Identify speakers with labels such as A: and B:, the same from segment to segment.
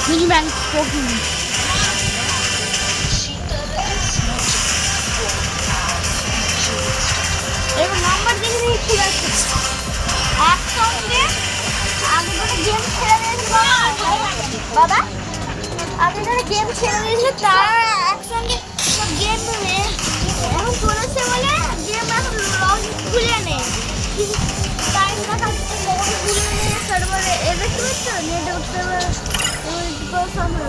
A: Mini ben çok iyi. Evet, number deneyim klasik. Akson'da adı böyle game çevirmesi var. Baba? Adı böyle game çevirmesi var. Akson'da game böyle. এখন চলেছে বলে game এখন log খুলে নেই তাই না থাকতে লগ খুলে নিয়ে সার্ভারে এবে কি হচ্ছে নেটওয়ার্ক সার্ভার ওই সামনে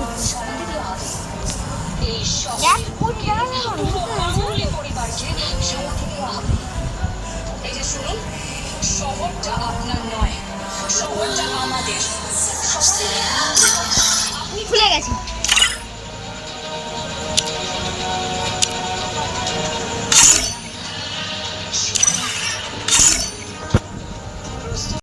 A: এই সব এক কোটি টাকা না পরিবারকে সমর্থন দেওয়া হবে এই যে শুনুন শহরটা আপনার নয় শহরটা আমাদের খুলে গেছে